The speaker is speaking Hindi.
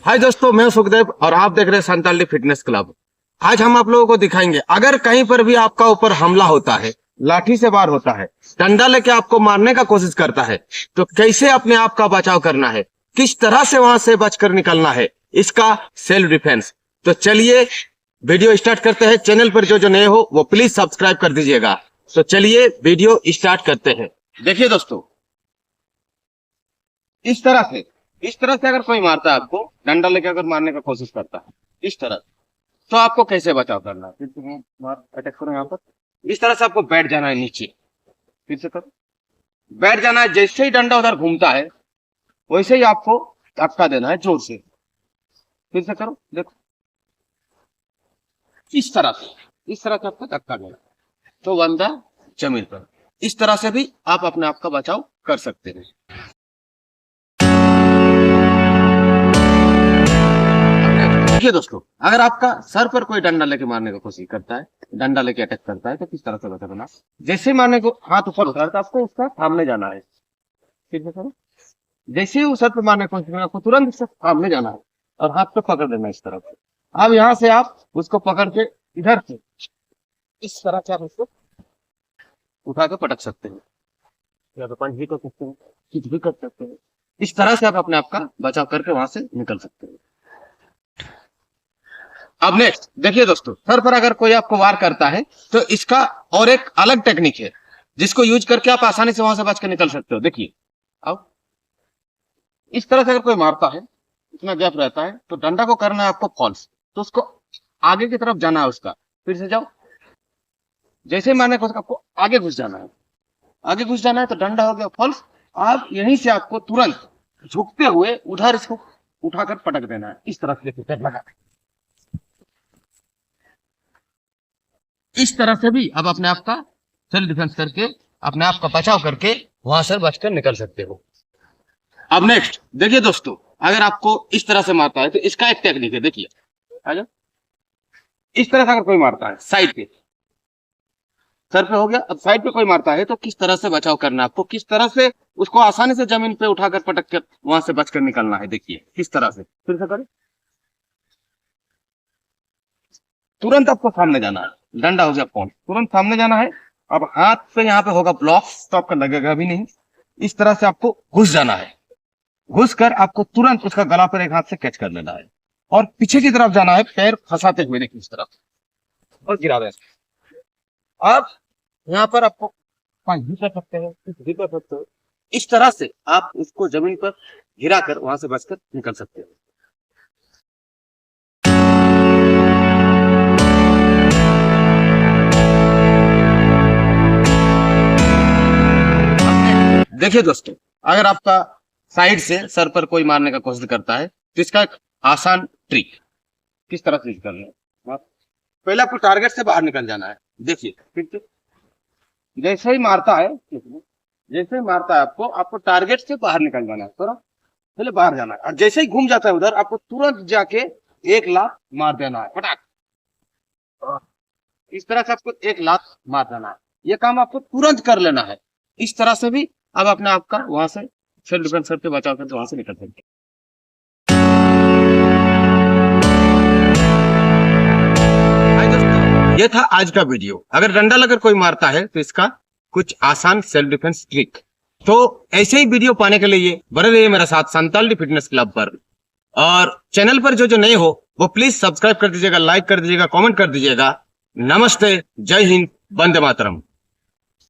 हाय दोस्तों, मैं सुखदेव और आप देख रहे हैं संताली फिटनेस क्लब। आज हम आप लोगों को दिखाएंगे, अगर कहीं पर भी आपका ऊपर हमला होता है, लाठी से वार होता है, डंडा लेके आपको मारने का कोशिश करता है, तो कैसे अपने आप का बचाव करना है, किस तरह से वहां से बचकर निकलना है, इसका सेल्फ डिफेंस। तो चलिए वीडियो स्टार्ट करते हैं। चैनल पर जो नए हो वो प्लीज सब्सक्राइब कर दीजिएगा। तो चलिए वीडियो स्टार्ट करते हैं। देखिए दोस्तों, इस तरह से अगर कोई मारता है आपको, डंडा लेके अगर मारने का कोशिश करता है इस तरह, तो आपको कैसे बचाव करना है। फिर से मार अटैक करो यहाँ पर। इस तरह से आपको बैठ जाना है नीचे। फिर से करो, बैठ जाना है। जैसे ही डंडा उधर घूमता है वैसे ही आपको धक्का देना है जोर से। फिर से करो, देखो इस तरह से आपको धक्का देना है तो बंदा जमीन पर। इस तरह से भी आप अपने आप का बचाव कर सकते हैं। देखिए दोस्तों, अगर आपका सर पर कोई डंडा लेके मारने की कोशिश करता है, डंडा लेके अटैक करता है, तो किस तरह से बचाना। जैसे ही मारने को हाथ ऊपर उठाता है तो आपको उसका सामने जाना है। ठीक है सर, जैसे ही सर पे मारने की कोशिश करना, आपको तुरंत उससे सामने जाना है और हाथ पे पकड़ देना है इस तरह से। अब यहाँ से आप उसको पकड़ के इधर से इस तरह से आप उसको उठा के पटक सकते हैं, या तो पंच भी कर सकते हैं, कुछ भी कर सकते हैं। इस तरह से आप अपने आप का बचाव करके वहां से निकल सकते हैं। अब नेक्स्ट देखिए दोस्तों, सर पर अगर कोई आपको वार करता है तो इसका और एक अलग टेक्निक है जिसको यूज करके आप आसानी से वहां से बच के निकल सकते हो। देखिए, अब इस तरह से अगर कोई मारता है, इतना गैप रहता है, तो डंडा को करना है आपको फॉल्स, तो उसको आगे की तरफ जाना है उसका। फिर से जाओ, जैसे ही मारने को आपको आगे घुस जाना है, आगे घुस जाना है तो डंडा हो गया फॉल्स। आप यहीं से आपको तुरंत झुकते हुए उधर इसको उठाकर पटक देना है इस तरह से लगा। इस तरह से भी आप अपने आप का सेल्फ डिफेंस करके अपने आप का बचाव करके वहां से बचकर निकल सकते हो। अब नेक्स्ट देखिए दोस्तों, अगर आपको इस तरह से मारता है तो इसका एक टेक्निक है। देखिए, आजा, इस तरह से अगर कोई मारता है साइड पे, सर पे हो गया, अब साइड पे कोई मारता है तो किस तरह से बचाव करना है आपको, किस तरह से उसको आसानी से जमीन पे उठाकर पटक कर वहां से बचकर निकलना है। देखिए किस तरह से, फिर से करें, तुरंत आपको सामने जाना है। डंडा हो गया फोन, तुरंत सामने जाना है। अब हाथ पे यहाँ पे होगा ब्लॉक, तो आपका लगेगा भी नहीं। इस तरह से आपको घुस जाना है। घुस कर आपको तुरंत उसका गला पर एक हाथ से कैच कर लेना है और पीछे की तरफ जाना है, पैर फंसाते हुए। देखिए इस तरफ और गिरा देना। अब यहाँ पर आपको पांच भी कर सकते हैं, कुछ भी कर सकते हो। इस तरह से आप उसको जमीन पर गिरा कर वहां से बचकर निकल सकते हो। देखिए दोस्तों, अगर आपका साइड से सर पर कोई मारने का कोशिश करता है तो इसका एक आसान ट्रिक किस तरह से यूज करना है। पहले आपको टारगेट से बाहर निकल जाना है। देखिए फिर से, जैसे ही मारता है आपको टारगेट से बाहर निकल जाना है। थोड़ा पहले बाहर जाना है और जैसे ही घूम जाता है उधर, आपको तुरंत जाके एक लात मार देना है, फटाक। इस तरह से आपको एक लात मार देना है। ये काम आपको तुरंत कर लेना है। इस तरह से भी अब अपने आप का वहां से सेल्फ डिफेंस करके बचाव करके वहां से निकल सकते हैं। ये था आज का वीडियो। अगर डंडा लेकर कोई मारता है तो इसका कुछ आसान सेल्फ डिफेंस ट्रिक। तो ऐसे ही वीडियो पाने के लिए बने रहिए मेरे साथ संताली फिटनेस क्लब पर। और चैनल पर जो नए हो वो प्लीज सब्सक्राइब कर दीजिएगा, लाइक कर दीजिएगा, कमेंट कर दीजिएगा। नमस्ते, जय हिंद, वंदे मातरम।